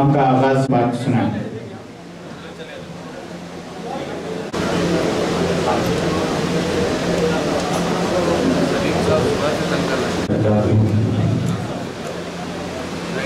नाम का आगाज बात सुना।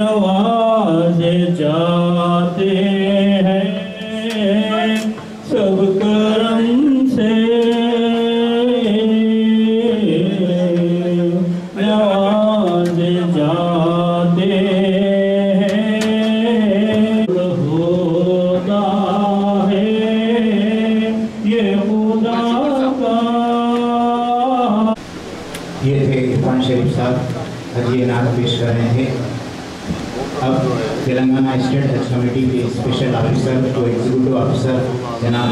नवाज़े जाते हैं सब करम से नवाज़े जाते हैं होता है ये खुदा का। ये थे इरफान शरीफ साहब हजी नात पेश कर रहे थे। अब तेलंगाना स्टेट हज कमेटी के स्पेशल ऑफिसर और एग्जीक्यूटिव ऑफिसर जनाब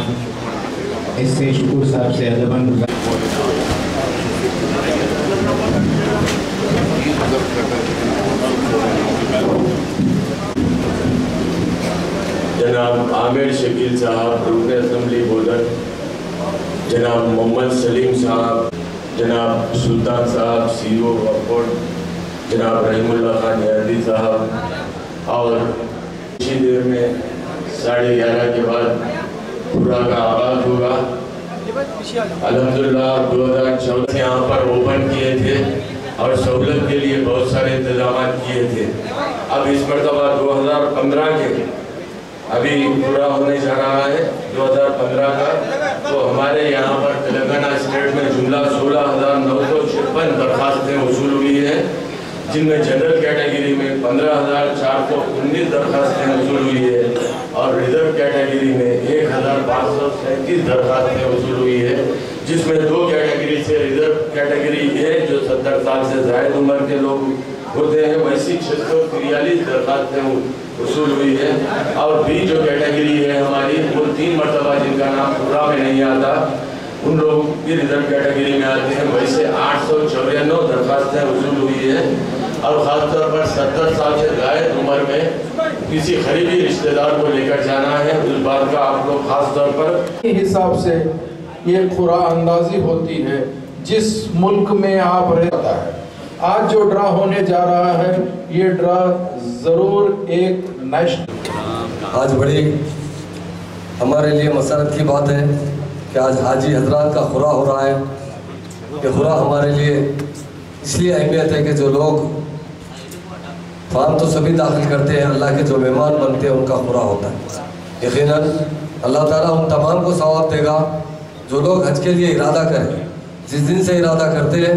एस.ए. शकूर साहब से अदबन जनाब आमिर शकील साहब रुकन असम्बली बोधन, जनाब मोहम्मद सलीम साहब, जनाब सुल्तान साहब CEO वक्फ, जनाब रहीमुल्लाह खान यारदी साहब। और इसी देर में 11:30 के बाद पूरा का आगाज होगा। अल्हम्दुलिल्लाह 2014 यहाँ पर ओपन किए थे और सहूलत के लिए बहुत सारे इंतजाम किए थे। अब इस मरतबा 2015 के अभी पूरा होने जा रहा है 2015 का। तो हमारे यहाँ पर तेलंगाना स्टेट में जुमला 16,956 दरखास्तें वसूल हुई है, जिनमें जनरल कैटेगरी में 15,419 दरखास्तें वसूल हुई है और रिजर्व कैटेगरी में 1,537 दरखास्तें वसूल हुई है, जिसमें 2 कैटेगरी से रिजर्व कैटेगरी है जो 70 साल से ज़ायद उम्र के लोग होते हैं, वैसी 643 दरखास्तें वसूल हुई है। और बी जो कैटेगरी है हमारी, वो 3 मरतबा जिनका नाम पूरा में नहीं आता उन लोग भी रिजर्व कैटेगरी में आते हैं, वैसे 894 दरखास्तें वसूल हुई है। और ख़ासतौर पर 70 साल से ज़ायद उम्र में किसी करीबी रिश्तेदार को लेकर जाना है, उस बात का आप लोग ख़ास तौर पर हिसाब से ये खुरा अंदाजी होती है जिस मुल्क में आप रहता है। आज जो ड्रा होने जा रहा है ये ड्रा ज़रूर एक नेशनल। आज बड़ी हमारे लिए मसरत की बात है कि आज हाजी हजरात का खुरा हो रहा है। ये खुरा हमारे लिए इसलिए अहमियत है कि जो लोग फार्म तो सभी दाखिल करते हैं, अल्लाह के जो मेहमान बनते हैं उनका खुरा होता है। यकीनन अल्लाह ताला उन तमाम को सवाब देगा जो लोग हज के लिए इरादा करें। जिस दिन से इरादा करते हैं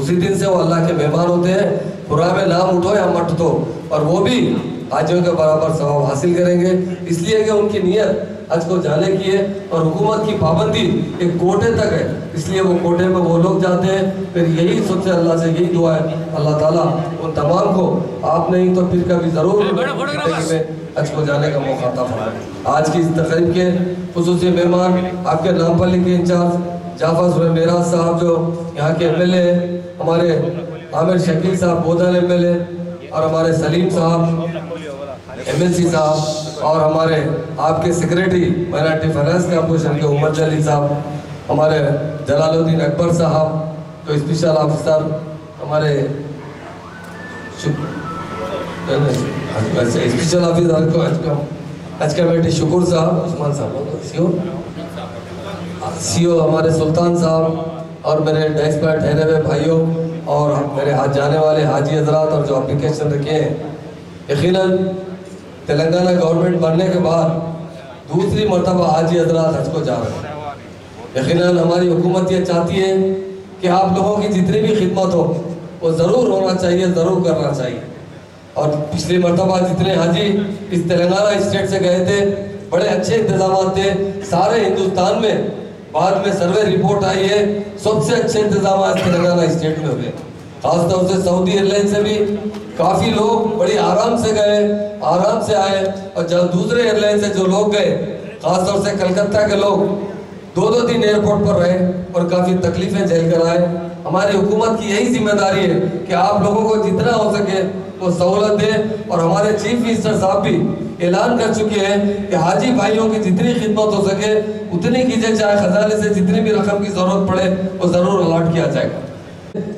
उसी दिन से वो अल्लाह के मेहमान होते हैं। खुरा में नाम उठो या मत दो, और वो भी हाजियों के बराबर सवाब हासिल करेंगे। इसलिए कि उनकी नीयत हज को जाने की है और हुकूमत की पाबंदी एक कोटे तक है, इसलिए वो कोटे में वो लोग जाते हैं। फिर यही सबसे अल्लाह से यही दुआ है, अल्लाह ताला उन तमाम को आप नहीं तो फिर कभी ज़रूर ज़िंदगी में हज को जाने का मौका अता फरमाए। आज की इस तकरीब के खुसूसी मेहमान आपके नामपल्ली के इंचार्ज जाफर सुहेल मेराज साहब जो यहाँ के एमएलए हैं, हमारे आमिर शकील साहब बोधन एमएलए और हमारे सलीम साहब एमएलसी साहब और हमारे आपके सेक्रेटरी माइनॉरिटी फाइनेंस कॉर्पोरेशन के उमर जली साहब, हमारे जलालुद्दीन अकबर साहब जो स्पेशल ऑफिसर, हमारे स्पेशल ऑफिसर हज कमेटी शुक्र साहब, उस्मान साहब सीओ हमारे सुल्तान साहब और मेरे डेस्क पर ठहरे हुए भाइयों और मेरे हाथ जाने वाले हाजी हजरात और जो एप्लीकेशन रखे हैं। यकीनन तेलंगाना गवर्नमेंट बनने के बाद दूसरी मरतबा हाजी हजरात हज को जा रहे हैं। यकीनन हमारी हुकूमत ये चाहती है कि आप लोगों की जितनी भी खिदमत हो वो ज़रूर होना चाहिए, ज़रूर करना चाहिए। और पिछली मरतबा जितने हाजी इस तेलंगाना स्टेट से गए थे बड़े अच्छे इंतजाम थे सारे हिंदुस्तान में। बाद में सर्वे रिपोर्ट आई है सबसे अच्छे इंतजाम तेलंगाना स्टेट में हुए। खासतौर से सऊदी एयरलाइन से भी काफ़ी लोग बड़ी आराम से गए, आराम से आए। और जब दूसरे एयरलाइन से जो लोग गए, खासतौर से कलकत्ता के लोग 2-2 दिन एयरपोर्ट पर रहे और काफ़ी तकलीफें झेल कर आए। हमारी हुकूमत की यही जिम्मेदारी है कि आप लोगों को जितना हो सके वो सहूलत दे। और हमारे चीफ मिनिस्टर साहब भी ऐलान कर चुके हैं कि हाजी भाइयों की जितनी खिदमत हो सके उतनी कीजिए, चाहे खजाने से जितनी भी रकम की जरूरत पड़े वो ज़रूर अलॉट किया जाएगा।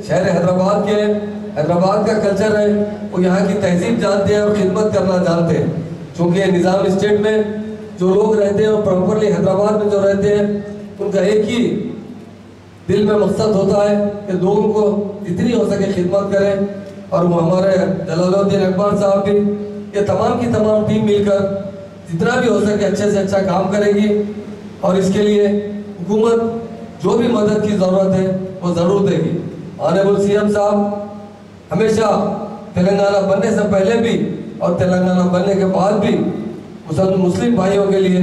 शहर हैदराबाद का कल्चर है, वो यहाँ की तहजीब जानते हैं और खिदमत करना जानते हैं। चूँकि निज़ाम स्टेट में जो लोग रहते हैं और प्रॉपरली हैदराबाद में जो रहते हैं उनका एक ही दिल में मकसद होता है कि लोगों को जितनी हो सके खिदमत करें। और वो हमारे जलालुद्दीन अकबर साहब भी, ये तमाम की तमाम टीम मिलकर जितना भी हो सके अच्छे से अच्छा काम करेगी। और इसके लिए हुकूमत जो भी मदद की ज़रूरत है वो ज़रूर देगी। ऑनरेबल सीएम साहब हमेशा तेलंगाना बनने से पहले भी और तेलंगाना बनने के बाद भी मुस्लिम भाइयों के लिए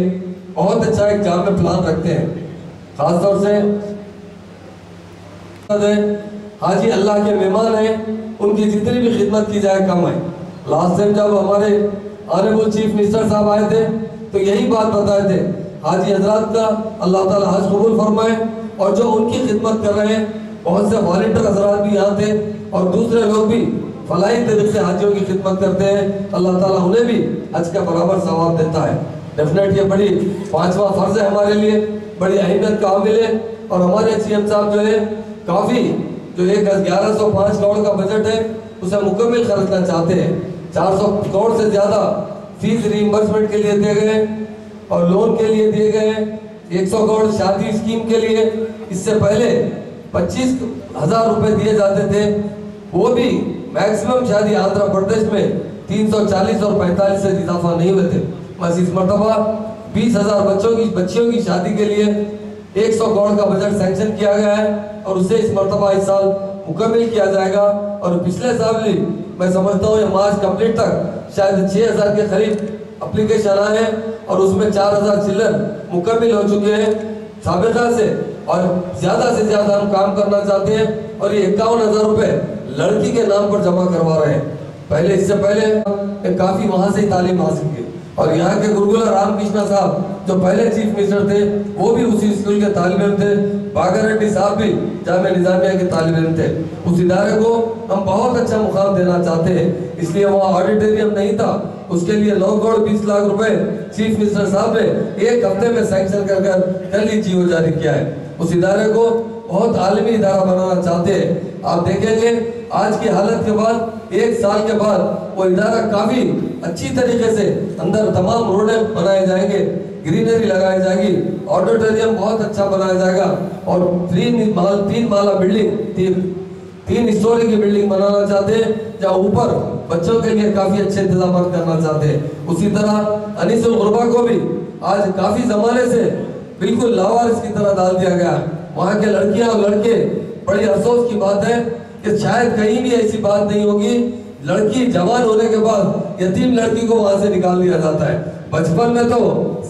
बहुत अच्छा एक जाम में प्लान रखते हैं। खासतौर से हाजी अल्लाह के मेहमान हैं, उनकी जितनी भी खिदमत की जाए कम है। लास्ट टाइम जब हमारे ऑनरेबल चीफ मिनिस्टर साहब आए थे तो यही बात बताए थे, हाजी हजरात का अल्लाह ताला हज कबूल फरमाए। और जो उनकी खिदमत कर रहे हैं बहुत से वॉलंटियर हजरात भी यहाँ थे और दूसरे लोग भी फलाही तरीके से हाजियों की खिदमत करते हैं, अल्लाह ताला उन्हें भी हज का बराबर सवाब देता है। डेफिनेट ये बड़ी 5वां फर्ज है हमारे लिए, बड़ी अहमियत का हामिल है। और हमारे सीएम साहब जो है काफ़ी जो 1105 करोड़ का बजट है उसे मुकम्मल खर्चना चाहते हैं। 400 करोड़ से ज़्यादा फीस रीइंबर्समेंट के लिए दिए गए और लोन के लिए दिए गए, 100 करोड़ शादी स्कीम के लिए। इससे पहले 25,000 रुपये दिए जाते थे, वो भी मैक्सिमम शादी आंध्र प्रदेश में 340 और 45 से इजाफा नहीं हुए थे। बस इस मरतबा 20,000 बच्चियों की शादी के लिए 100 करोड़ का बजट सैंक्शन किया गया है और उसे इस मरतबा इस साल मुकम्मल किया जाएगा। और पिछले साल भी मैं समझता हूँ मार्च कंप्लीट तक शायद 6,000 के करीब एप्लीकेशन आए हैं और उसमें 4,000 चिल्लर मुकम्मल हो चुके हैं साबिका से। और ज़्यादा से ज़्यादा हम काम करना चाहते हैं और ये 51,000 रुपये लड़की के नाम पर जमा करवा रहे हैं। पहले इससे पहले काफ़ी वहाँ से ही तालीम हासिल की। और यहाँ के गुरुकुला रामकृष्णा साहब जो पहले चीफ मिनिस्टर थे वो भी उसी स्कूल के तालिब इल्म थे। बागर रेड्डी साहब भी जामिया निज़ामिया के तालिब इल्म थे। उस इदारे को हम बहुत अच्छा मुकाम देना चाहते हैं, इसलिए वहाँ ऑडिटोरियम नहीं था, उसके लिए 9 करोड़ 20 लाख रुपए चीफ मिनिस्टर साहब ने 1 हफ्ते में सैंक्शन कर कल ही जीओ जारी किया है। उस इदारे को बहुत आलमी इदारा बनाना चाहते हैं। आप देखेंगे आज की हालत के बाद 1 साल के बाद वो इदारा काफ़ी अच्छी तरीके से अंदर तमाम रोडें बनाए जाएंगे, ग्रीनरी लगाई जाएगी, ऑडिटोरियम बहुत अच्छा बनाया जाएगा और 3 माला बिल्डिंग 3 स्टोरी की बिल्डिंग बनाना चाहते हैं जहाँ ऊपर बच्चों के लिए काफ़ी अच्छे इंतजाम करना चाहते हैं। उसी तरह अनीसुल गुरबा को भी आज काफ़ी ज़माने से बिल्कुल लावारिस की तरह डाल दिया गया। वहाँ के लड़कियाँ और लड़के, बड़ी अफसोस की बात है कि शायद कहीं भी ऐसी बात नहीं होगी, लड़की जवान होने के बाद यतीम लड़की को वहां से निकाल दिया जाता है। बचपन में तो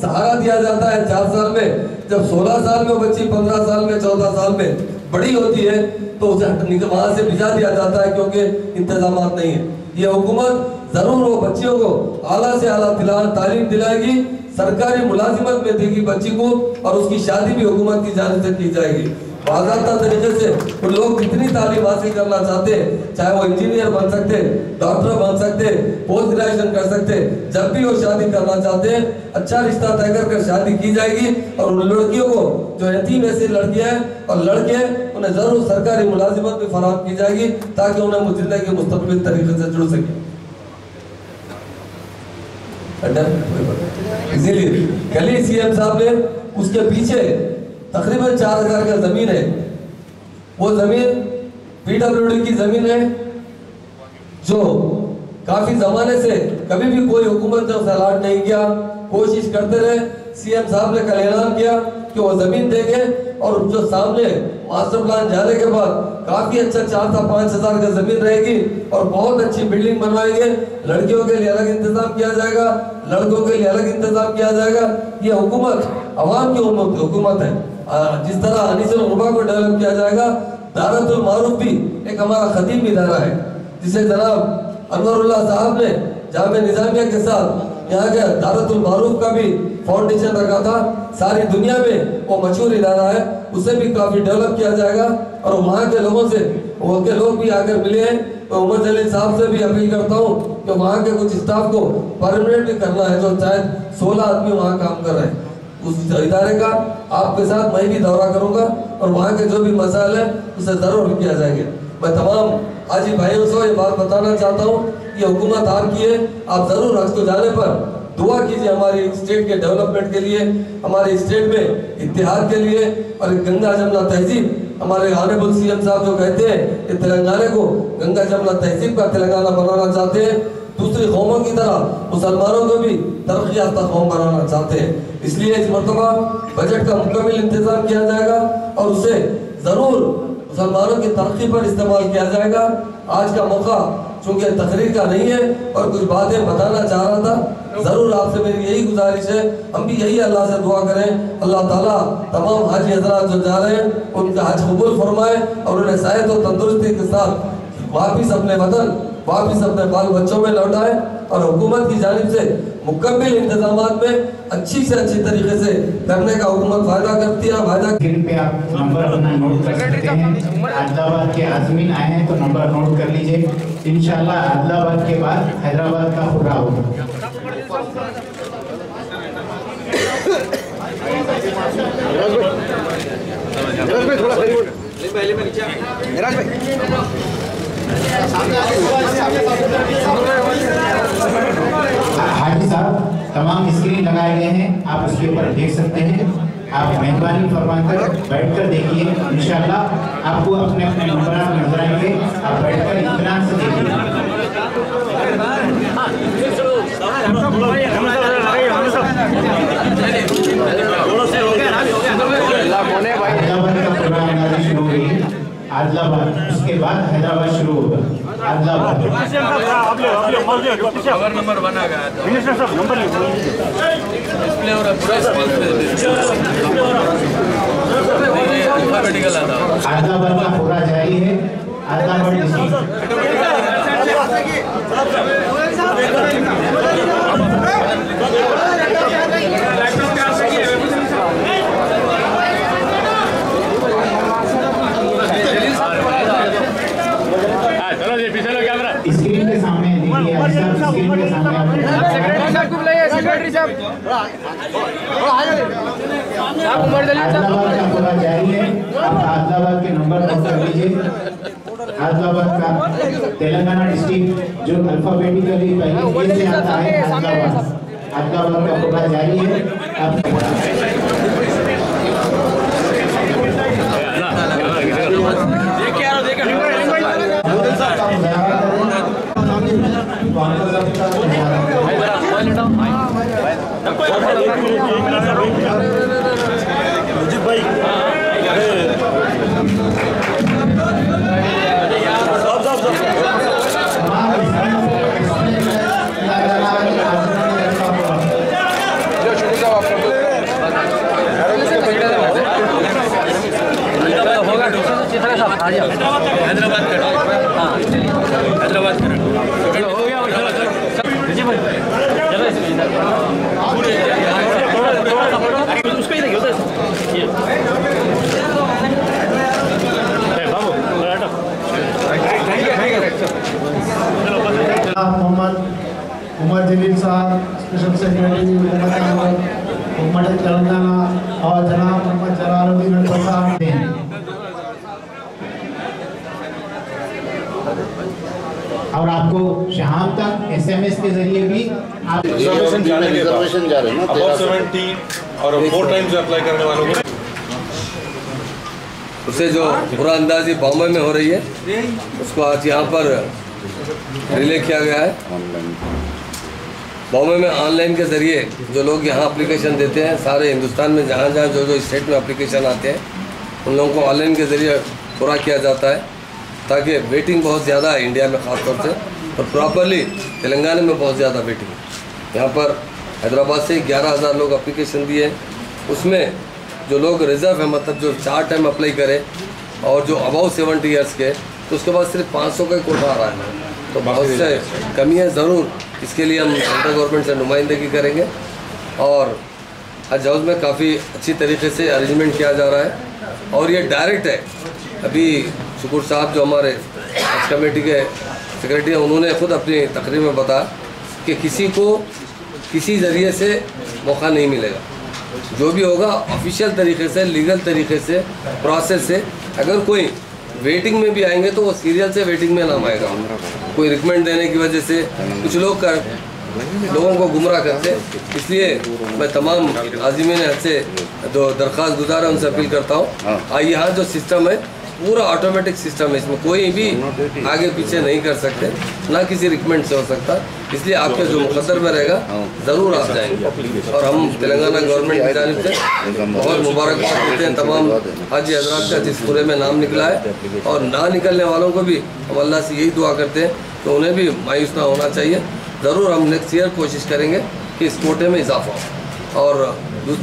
सहारा दिया जाता है 4 साल में, जब 16 साल में बच्ची 15 साल में 14 साल में बड़ी होती है तो उसे वहां से भिजा दिया जाता है, क्योंकि इंतजाम नहीं है। ये हुकूमत जरूर वो बच्चियों को आला से आला तालीम दिलाएगी, सरकारी मुलाजिमत में देगी बच्ची को, और उसकी शादी भी हुकूमत की जानिब से की जाएगी। बाज़ाब्ता तरीके से वो लोग जितनी तालीम हासिल करना चाहते हैं, चाहे वो इंजीनियर बन सकते, डॉक्टर बन सकते, पोस्ट ग्रेजुएशन कर सकते, जब भी वो शादी करना चाहते हैं अच्छा रिश्ता तय कर शादी की जाएगी। और उन लड़कियों को जो यतीम ऐसी लड़कियां हैं और लड़के उन्हें जरूर सरकारी मुलाजिमत भी फराहम की जाएगी, ताकि उन्हें जिंदगी के मुस्तक़बिल तरीके से जुड़ सके। इसीलिए कल ही सीएम साहब ने उसके पीछे तकरीबन 4000 का जमीन है, वो जमीन पीडब्ल्यूडी की जमीन है, जो काफी जमाने से कभी भी कोई हुकूमत ने उसे अलॉट नहीं किया। कोशिश करते रहे, सीएम साहब ने कल ऐलान किया कि वो जमीन देंगे, और जो सामने मास्टर प्लान जाने के बाद काफी अच्छा 4 से 5 हजार का जमीन रहेगी और बहुत अच्छी बिल्डिंग बनवाएंगे। लड़कियों के लिए अलग इंतजाम किया जाएगा, लड़कों के लिए अलग इंतजाम किया जाएगा। ये हुकूमत अवाम की हुकूमत है। जिस तरह अनीसुल गुरबा को डेवलप किया जाएगा, दारतुल मारूफ भी एक हमारा खतीब इदारा है, जिसे जनाब अनवरुल्लाह साहब ने जामे निजामिया के साथ यहाँ के दारतुल मारूफ का भी फाउंडेशन रखा था। सारी दुनिया में वो मशहूर इदारा है, उसे भी काफी डेवलप किया जाएगा। और वहाँ के लोगों से, वहाँ के लोग भी आकर मिले हैं, तो उमर जलील साहब से भी अपील करता हूँ कि वहाँ के कुछ स्टाफ को परमानेंट भी करना है, जो शायद 16 आदमी वहाँ काम कर रहे हैं। उस इदारे का आपके साथ मैं भी दौरा करूंगा और वहाँ के जो भी मसाइल है उसे जरूर किया जाएगा। मैं तमाम हाजी भाइयों से ये बात बताना चाहता हूँ, ये हुकूमत आपकी है, आप जरूर हज को जाने पर दुआ कीजिए हमारी स्टेट के डेवलपमेंट के लिए, हमारे स्टेट में इत्तेहाद के लिए। और गंगा जमुना तहजीब, हमारे ऑनरेबल सीएम साहब जो कहते हैं कि तेलंगाना को गंगा जमुना तहजीब का तेलंगाना बनाना चाहते हैं, दूसरी कौमों की तरह मुसलमानों को भी तरक्की याफ्ता कौम बनाना चाहते हैं। इसलिए इस मरतबा बजट का मुकम्मल इंतजाम किया जाएगा और उसे जरूर मुसलमानों की तरक्की पर इस्तेमाल किया जाएगा। आज का मौका चूंकि तकरीर का नहीं है और कुछ बातें बताना चाह रहा था, जरूर आपसे मेरी यही गुजारिश है, हम भी यही अल्लाह से दुआ करें, अल्लाह ताला तमाम हाजी हजरात जो जा रहे हैं उनका हज कबूल फरमाए और उन्हें सेहत और तंदुरुस्ती के साथ वापिस अपने वतन, वापिस अपने बाल बच्चों में लौटाए। और हुकूमत की जानिब से मुकम्मल इंतजामात में अच्छी से अच्छी तरीके से करने का हुकूमत वायदा करती है। वायदा पे आप नंबर अपना नोट कर सकते हैं। आदिलाबाद के आज़मीन आए हैं तो नंबर नोट कर लीजिए। इंशाल्लाह आदिलाबाद के बाद हैदराबाद का हुर्रा होगा। हाजी साहब, तमाम स्क्रीन लगाए गए हैं, आप उसके ऊपर देख सकते हैं। आप मेहरबानी फरमाकर बैठकर देखिए, इंशाल्लाह आपको अपने अपने नंबर नजर आएंगे। आप बैठकर इत्मीनान से देखिए। आदिलाबाद का प्रोग्राम शुरू हो गई है। आदिलाबाद, उसके बाद हैदराबाद शुरू होगा। आदिलाबाद नंबर बना गया आदिलाबाद का पूरा जारी है। आदिलाबाद स्क्रीन के सामने देखिए, स्क्रीन के सामने आदिलाबाद का पूरा जारी है। आप आदिलाबाद के नंबर नोट कर लीजिए। आदिलाबाद का तेलंगाना डिस्ट्रिक्ट जो अल्फाबेटिकली पहले ए से आता है, आदिलाबाद का पूरा जारी है। मोहम्मद उमर जलील साहब स्पेशल सेक्रेटरी हुकूमत तेलंगाना और जनाब मोहम्मद जलालुद्दीन अकबर साहब और आपको शाम तक SMS के जरिए भी आप रिजर्वेशन जाने के बाद जा रहे हैं ना अबाउट 70 और 4 टाइम्स अप्लाई करने वालों को उससे जो पूरा अंदाजी बॉम्बे में हो रही है उसको आज यहाँ पर रिले किया गया है। बॉम्बे में ऑनलाइन के ज़रिए जो लोग यहाँ एप्लीकेशन देते हैं, सारे हिंदुस्तान में जहाँ जहाँ जो जो स्टेट में एप्लीकेशन आते हैं उन लोगों को ऑनलाइन के ज़रिए पूरा किया जाता है, ताकि वेटिंग बहुत ज़्यादा है इंडिया में ख़ास तौर से, और प्रॉपरली तेलंगाना में बहुत ज़्यादा वेटिंग है। यहाँ पर हैदराबाद से 11,000 लोग एप्लीकेशन दिए, उसमें जो लोग रिज़र्व है, मतलब जो 4 टाइम अप्लाई करें और जो अबाउ 70 ईयर्स के, तो उसके बाद सिर्फ 500 का कोटा आ रहा है। तो बहुत से कमियाँ ज़रूर, इसके लिए हम सेंट्रल गवर्नमेंट से नुमाइंदगी करेंगे और हज हाउस में काफ़ी अच्छी तरीके से अरेंजमेंट किया जा रहा है। और ये डायरेक्ट है। अभी शुक्र साहब जो हमारे हज कमेटी के सेक्रेटरी हैं, उन्होंने खुद अपनी तकरीर में बताया कि किसी को किसी ज़रिए से मौका नहीं मिलेगा, जो भी होगा ऑफिशियल तरीके से, लीगल तरीके से, प्रोसेस से। अगर कोई वेटिंग में भी आएंगे तो वो सीरियल से वेटिंग में नाम आएगा। कोई रिकमेंड देने की वजह से कुछ लोग लोगों को गुमराह करते, इसलिए मैं तमाम आज़मीन हज से जो दरख्वास्त गुजार है उनसे अपील करता हूँ, यहाँ जो सिस्टम है पूरा ऑटोमेटिक सिस्टम है, इसमें कोई भी आगे पीछे नहीं कर सकते, ना किसी रिकमेंड से हो सकता। इसलिए आपके जो मुकद्दर में रहेगा ज़रूर आप जाएंगे। और हम तेलंगाना गवर्नमेंट की जानिब से बहुत मुबारकबाद देते हैं तमाम हाजी हजरात का जिस पूरे में नाम निकला है, और ना निकलने वालों को भी हम अल्लाह से यही दुआ करते हैं कि उन्हें भी मायूस ना होना चाहिए। ज़रूर हम नेक्स्ट ईयर कोशिश करेंगे कि इस कोटे में इजाफा हो। और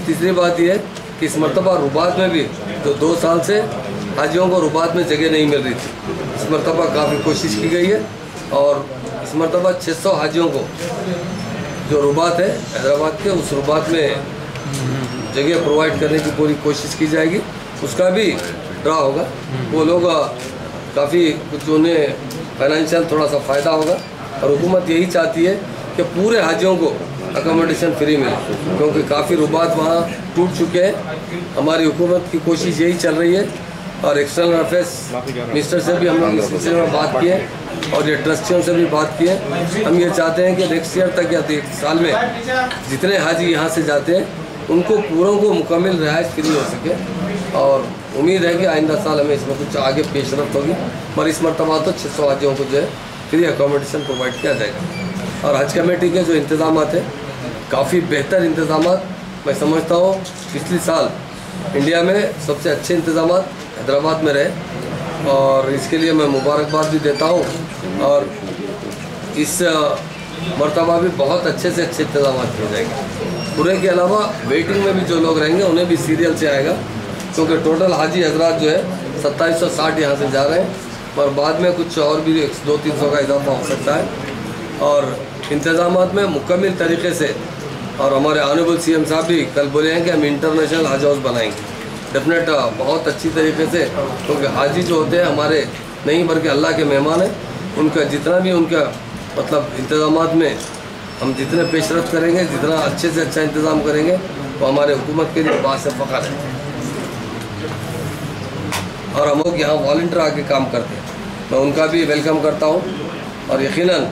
तीसरी बात यह है कि इस मरतबा रुबात में भी जो 2 साल से हाजियों को रुबात में जगह नहीं मिल रही थी, इस मरतबा काफ़ी कोशिश की गई है और इस मरतबा 600 हाजियों को जो रुबात है हैदराबाद के, उस रुबात में जगह प्रोवाइड करने की पूरी कोशिश की जाएगी। उसका भी ड्रा होगा, वो लोग काफ़ी कुछ उन्हें फाइनेंशियल थोड़ा सा फ़ायदा होगा। और हुकूमत यही चाहती है कि पूरे हाजियों को अकोमोडेशन फ्री मिले, क्योंकि काफ़ी रुबात वहाँ टूट चुके हैं। हमारी हुकूमत की कोशिश यही चल रही है और एक्सटर्नल अफेयर्स मिनिस्टर से भी हम लोग इस सिलसिले में बात किए और ये ट्रस्टियों से भी बात किए। हम ये चाहते हैं कि नेक्स्ट ईयर तक या 1 साल में जितने हाजी यहाँ से जाते हैं उनको पूरों को मुकम्मल रिहाइश फ्री हो सके, और उम्मीद है कि आइंदा साल हमें इसमें कुछ आगे पेशरफ्त होगी। और इस मरतबा तो 600 हाजियों को जो है फ्री अकोमोडेशन प्रोवाइड किया जाएगा। और हज कमेटी के जो इंतज़ाम हैं काफ़ी बेहतर इंतज़ाम, मैं समझता हूँ पिछले साल इंडिया में सबसे अच्छे इंतज़ाम हैदराबाद में रहे, और इसके लिए मैं मुबारकबाद भी देता हूँ। और इस मरतबा भी बहुत अच्छे से अच्छे इंतज़ाम किए जाएंगे। पूरे के अलावा वेटिंग में भी जो लोग रहेंगे उन्हें भी सीरियल से आएगा, क्योंकि टोटल हाजी हजरात जो है 2760 यहाँ से जा रहे हैं, और बाद में कुछ और भी 200-300 का इजाफा हो सकता है। और इंतज़ामात में मुकम्मल तरीके से, और हमारे ऑनरेबल CM साहब भी कल बोले हैं कि हम इंटरनेशनल हज हाउस बनाएंगे, डेफिनेट बहुत अच्छी तरीके से, क्योंकि हाजी जो होते हैं हमारे नहीं बल्कि अल्लाह के मेहमान हैं। उनका जितना भी उनका मतलब इंतज़ामात में हम जितने पेशरफ्त करेंगे, जितना अच्छे से अच्छा इंतज़ाम करेंगे, वो हमारे हुकूमत के लिए बात से फ़ख्र है। और हम लोग यहाँ वॉलंटियर आके काम करते हैं, मैं उनका भी वेलकम करता हूँ। और यकीनन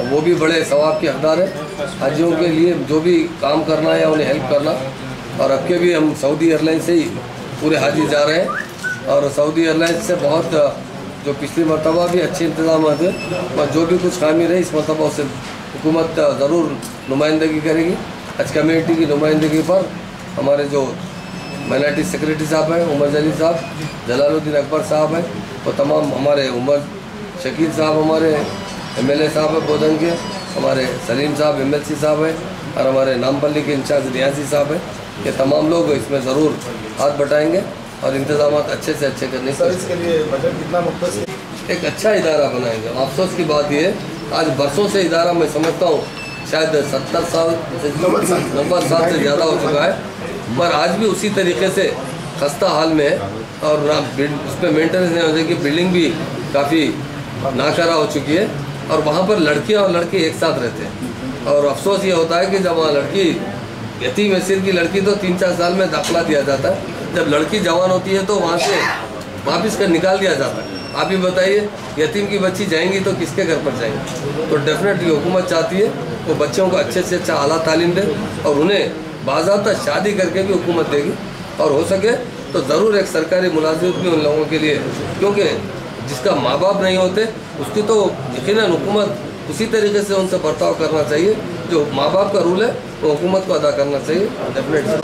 वो भी बड़े सवाब के हकदार है हाजियों के लिए, जो भी काम करना है या उन्हें हेल्प करना। और अब के भी हम सऊदी एयरलाइन से ही पूरे हाजी जा रहे हैं, और सऊदी एयरलाइन से बहुत जो पिछली मरतबा भी अच्छे इंतजाम थे, और जो भी कुछ खामी रही इस मरतबा उससे हुकूमत ज़रूर नुमाइंदगी करेगी। हज कमेटी की नुमाइंदगी पर हमारे जो माइनॉरिटी सेक्रेटरी साहब हैं, उमर जलील साहब, जलालुद्दीन अकबर साहब हैं, और तमाम हमारे उमर शकील साहब हमारे MLA साहब हैं बोधन के, हमारे सलीम साहब MLC साहब हैं, और हमारे नामपल्ली के इंचार्ज रियासी साहब हैं। ये तमाम लोग इसमें ज़रूर हाथ बटाएंगे और इंतजाम अच्छे से अच्छे करने की कोशिश। इसके लिए बजट कितना मुख्तस? एक अच्छा इदारा बनाएंगे। अफसोस की बात ये आज बरसों से इदारा मैं समझता हूँ शायद 70 साल 90 साल से ज़्यादा हो चुका है, पर आज भी उसी तरीके से खस्ता हाल में है और उस पर मेंटेनेंस नहीं हो जाएगी। बिल्डिंग भी काफ़ी नाकारा हो चुकी है और वहाँ पर लड़कियाँ और लड़के एक साथ रहते हैं। और अफसोस ये होता है कि जब वहाँ लड़की यतीम हैसियत की लड़की तो 3-4 साल में दाखिला दिया जाता है, जब लड़की जवान होती है तो वहाँ से वापस कर निकाल दिया जाता है। आप ही बताइए, यतीम की बच्ची जाएंगी तो किसके घर पर जाएंगी? तो डेफिनेटली हुकूमत चाहती है वो बच्चों को अच्छे से अच्छा आला तालीम दे और उन्हें बाज़ाब्ता शादी करके भी हुकूमत देगी और हो सके तो ज़रूर एक सरकारी मुलाजिमत भी उन लोगों के लिए, क्योंकि जिसका माँ बाप नहीं होते उसकी तो यकीनन हुकूमत उसी तरीके से उनसे बर्ताव करना चाहिए। जो माँ बाप का रूल है वो हुकूमत को अदा करना चाहिए डेफिनेटली।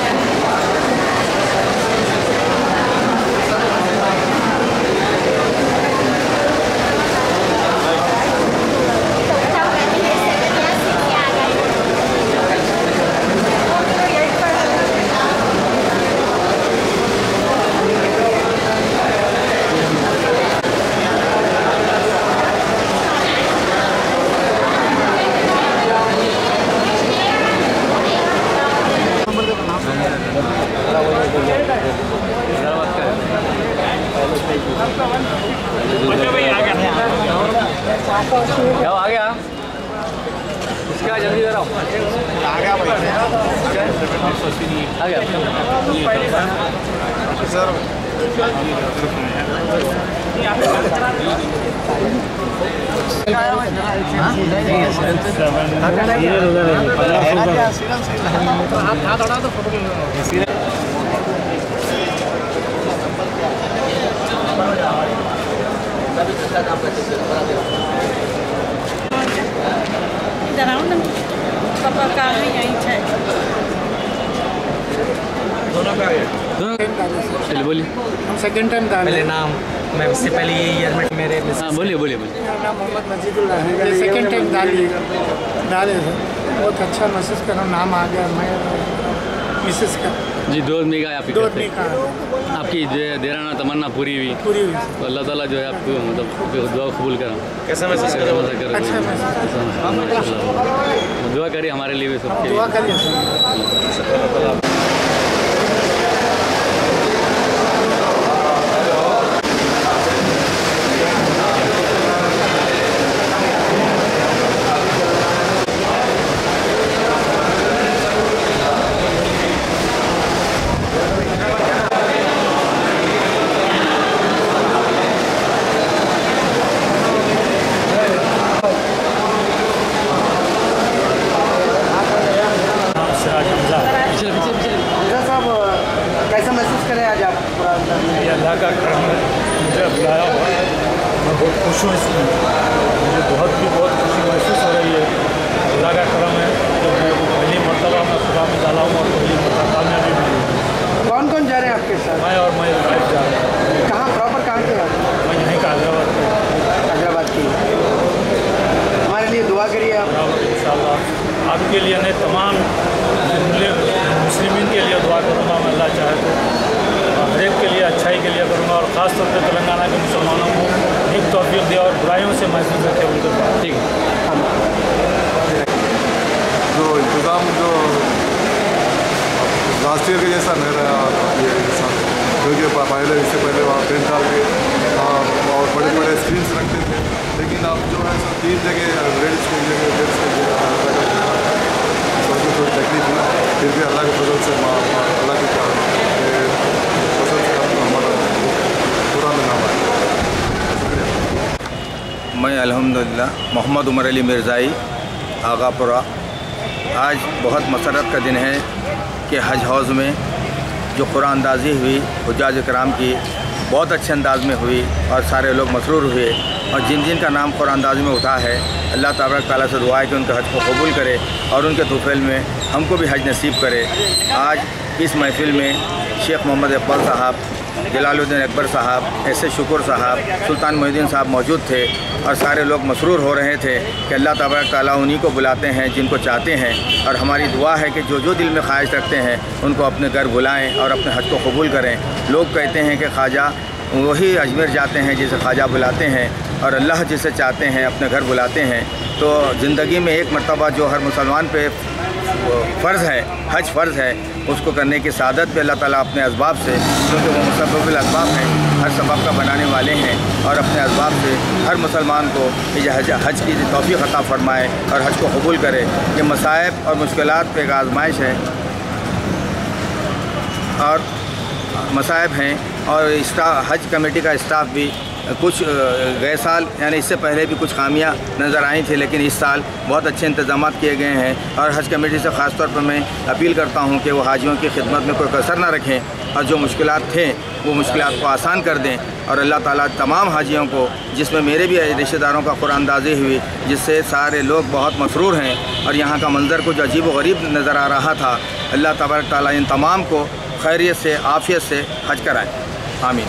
क्या आ गया? इसका जल्दी दे रहा हूँ। आ गया भाई। आ गया सर। इधर आओ ना, पापा का है यहीं है। दोनों का है। चलिए बोलिए। हम सेकंड टाइम डाले। पहले नाम मैं इससे पहले ये ईयर मेरे बोलिए बोलिए बोलिए। मेरा नाम मोहम्मद मजीदुल्लाह है। ये सेकंड टाइम डाले थे। बहुत अच्छा महसूस कर रहा हूँ, नाम आ गया। मैं मिसेस का जी 2 आदमी का आपकी 2 आदमी का आपकी देराना तमन्ना पूरी हुई तो अल्लाह ताला जो है आपको मतलब दुआ कबूल करा। कैसा महसूस कर रहे हो? अच्छा महसूस। दुआ करिए हमारे लिए भी सबके दुआ करिए। कैसा महसूस करें आज आप? ये अल्लाह का करम है, मुझे बुलाया हुआ है। मैं बहुत खुश हूँ इसमें, मुझे बहुत खुशी महसूस हो रही है। अल्लाह का करम है जो मैं पहली मरतबा मैं खुदा में डाला हूँ और पहली मरतबा कामयाबी मिली। कौन कौन जा रहे हैं आपके साथ? मैं और मैं वाइफ जा रहा हूँ। कहाँ प्रॉपर कहाँ के? मैं यहीं का हैदराबाद की। हमारे लिए दुआ करिए आप। इंशाअल्लाह आपके लिए नहीं तमाम मुस्लिमीन के लिए दुआ करूँगा मैं, अल्लाह चाहे तो हर एक के लिए अच्छाई के लिए करूँगा और ख़ास तौर पर तेलंगाना के मुसलमानों को एक तौफीक दे और बुराइयों से महसूस रखे उनके पास। ठीक है। जो इंतज़ाम जो लास्ट ईयर के जैसा नहीं रहा ये साल, क्योंकि पहले इससे पहले वहाँ टेंट डाल के और बड़े बड़े स्क्रीन्स रखते थे, लेकिन अब जो है 3 जगह लेडीज़ की जगह जेंट्स की जगह थोड़ी तकलीफ हुई, फिर भी अल्लाह के फजल से अल्लाह के फजल से हमारा पूरा मिला हुआ है। शुक्रिया। मैं अल्हम्दुलिल्लाह मोहम्मद उमर अली मिर्ज़ाई आगापुरा। आज बहुत मसरत का दिन है कि हज हाउस में जो कुरान अंदाज़ी हुई हुज्जाज कराम की बहुत अच्छे अंदाज में हुई और सारे लोग मसरूर हुए और जिन जिन का नाम कुरान अंदाज़ी में उठा है अल्लाह तबारक तआला से दुआ है कि उनके हज को कबूल करे और उनके तुफ़ैल में हमको भी हज नसीब करे। आज इस महफिल में शेख मोहम्मद इकबाल साहब, जलालुद्दीन अकबर साहब, ऐसे शुक्र साहब, सुल्तान मोहिउद्दीन साहब मौजूद थे और सारे लोग मसरूर हो रहे थे कि अल्लाह तबारक तआला उन्हीं को बुलाते हैं जिनको चाहते हैं। और हमारी दुआ है कि जो जो दिल में ख्वाहिश रखते हैं उनको अपने घर बुलाएं और अपने हज को कबूल करें। लोग कहते हैं कि ख्वाजा वही अजमेर जाते हैं जिसे ख्वाजा बुलाते हैं और अल्लाह जिसे चाहते हैं अपने घर बुलाते हैं। तो ज़िंदगी में एक मरतबा जो हर मुसलमान पे फ़र्ज़ है, हज फ़र्ज़ है, उसको करने की सादत पे अल्लाह ताला अपने असबाब से, क्योंकि वो मुसब्बिबुल असबाब हैं, हर सबब का बनाने वाले हैं, और अपने असबाब से हर मुसलमान को ये हज की तौफ़ीक़ अता फ़रमाए और हज को कबूल करे। ये मसाइब और मुश्किलात पे एक आज़माइश है और मसाइब हैं। और हज कमेटी का स्टाफ भी कुछ गए साल यानी इससे पहले भी कुछ खामियां नज़र आई थी, लेकिन इस साल बहुत अच्छे इंतजाम किए गए हैं। और हज कमेटी से ख़ास तौर पर मैं अपील करता हूं कि वो हाजियों की खिदमत में कोई कसर ना रखें और जो मुश्किलात थे वो मुश्किलात को आसान कर दें। और अल्लाह ताला तमाम हाजियों को, जिसमें मेरे भी रिश्तेदारों का कुरानंदाज़ी हुई, जिससे सारे लोग बहुत मसरूर हैं और यहाँ का मंज़र कुछ अजीब व गरीब नज़र आ रहा था, अल्लाह तबारक ताला इन तमाम को खैरियत से, आफ़ियत से हज कराए। आमीन।